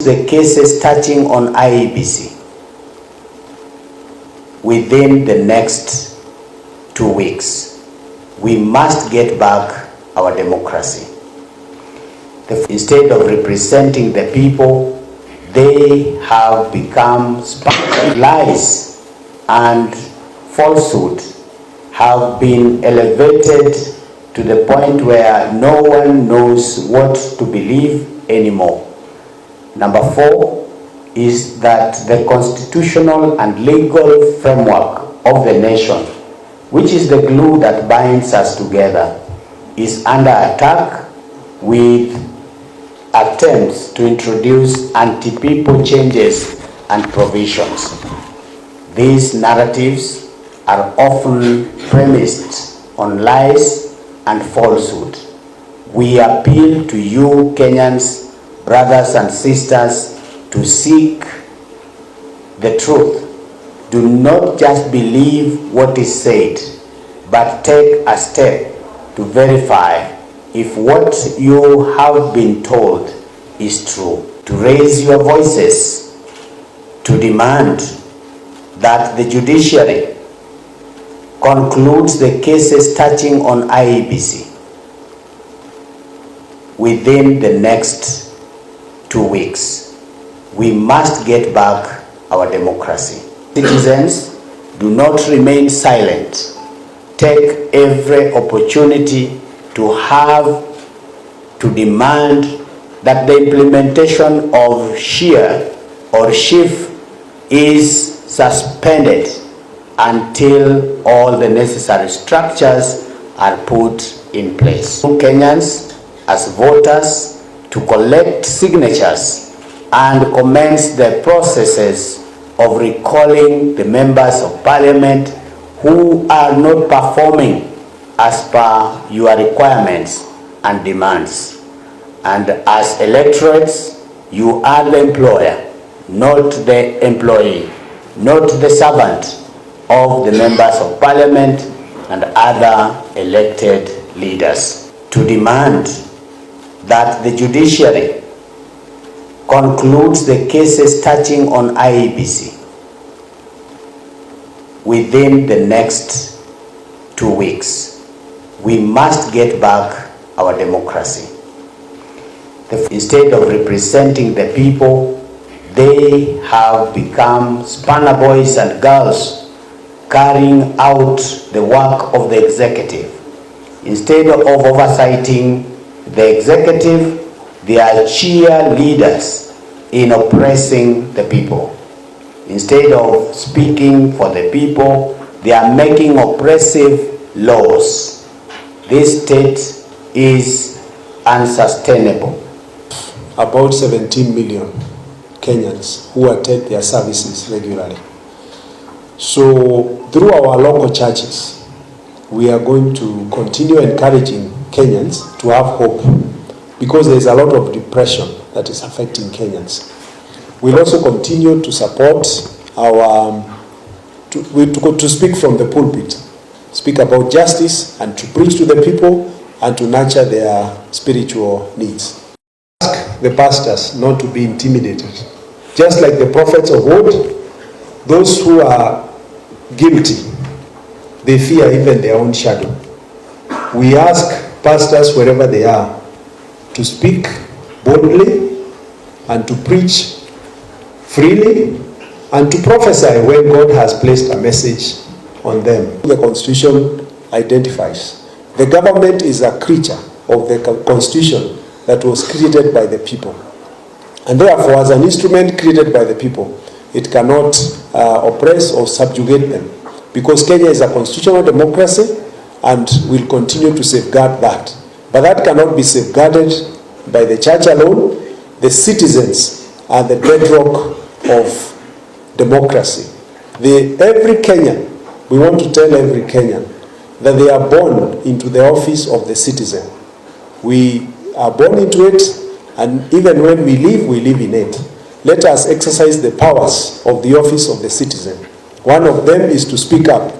the cases touching on IEBC within the next 2 weeks. We must get back our democracy. Instead of representing the people, they have become lies and falsehood have been elevated to the point where no one knows what to believe anymore. Number 4 is that the constitutional and legal framework of the nation, which is the glue that binds us together, is under attack with attempts to introduce anti-people changes and provisions. These narratives are often premised on lies and falsehood. We appeal to you, Kenyans, brothers and sisters, to seek the truth. Do not just believe what is said, but take a step to verify if what you have been told is true. To raise your voices, to demand that the judiciary concludes the cases touching on IEBC within the next 2 weeks. We must get back our democracy. Citizens, do not remain silent. Take every opportunity to demand that the implementation of SHIA or SHIF is suspended until all the necessary structures are put in place. Kenyans, as voters, to collect signatures and commence the processes of recalling the members of parliament who are not performing as per your requirements and demands. And as electorates, you are the employer, not the employee, not the servant of the members of parliament and other elected leaders. To demand that the judiciary concludes the cases touching on IEBC within the next 2 weeks. We must get back our democracy. Instead of representing the people, they have become spanner boys and girls carrying out the work of the executive. Instead of oversighting the executive, they are cheerleaders in oppressing the people. Instead of speaking for the people, they are making oppressive laws. This state is unsustainable. About 17 million Kenyans who attend their services regularly. So through our local churches, we are going to continue encouraging Kenyans to have hope, because there is a lot of depression that is affecting Kenyans. We'll also continue to support our, to speak from the pulpit, speak about justice and to preach to the people and to nurture their spiritual needs. Ask the pastors not to be intimidated. Just like the prophets of old, those who are guilty, they fear even their own shadow. We ask pastors wherever they are to speak boldly and to preach freely and to prophesy when God has placed a message on them. The Constitution identifies the government is a creature of the Constitution that was created by the people, and therefore as an instrument created by the people, it cannot oppress or subjugate them, because Kenya is a constitutional democracy and will continue to safeguard that. But that cannot be safeguarded by the church alone. The citizens are the bedrock of democracy. Every Kenyan, we want to tell every Kenyan that they are born into the office of the citizen. We are born into it, and even when we live in it. Let us exercise the powers of the office of the citizen. One of them is to speak up.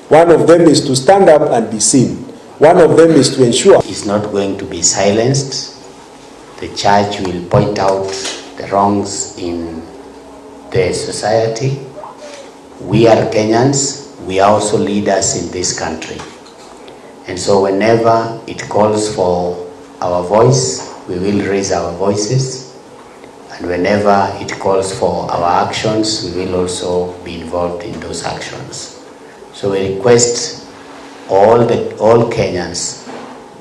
One of them is to stand up and be seen. One of them is to ensure is not going to be silenced. The church will point out the wrongs in the society. We are Kenyans, we are also leaders in this country. And so whenever it calls for our voice, we will raise our voices. And whenever it calls for our actions, we will also be involved in those actions. So we request all Kenyans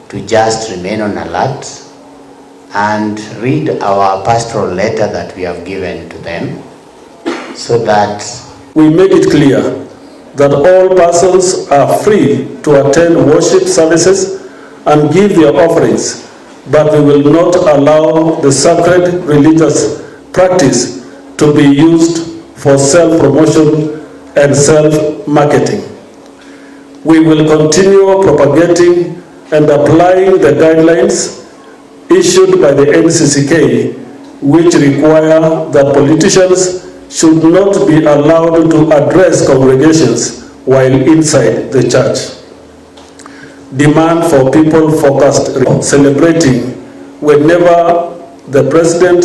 to just remain on alert and read our pastoral letter that we have given to them, so that we make it clear that all persons are free to attend worship services and give their offerings, but we will not allow the sacred religious practice to be used for self-promotion and self-marketing. We will continue propagating and applying the guidelines issued by the NCCK, which require that politicians should not be allowed to address congregations while inside the church. Demand for people-focused celebrating whenever the president,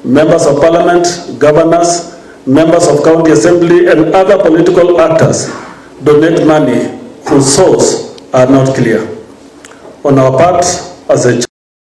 members of parliament, governors, members of county assembly, and other political actors donate money whose source are not clear. On our part, as a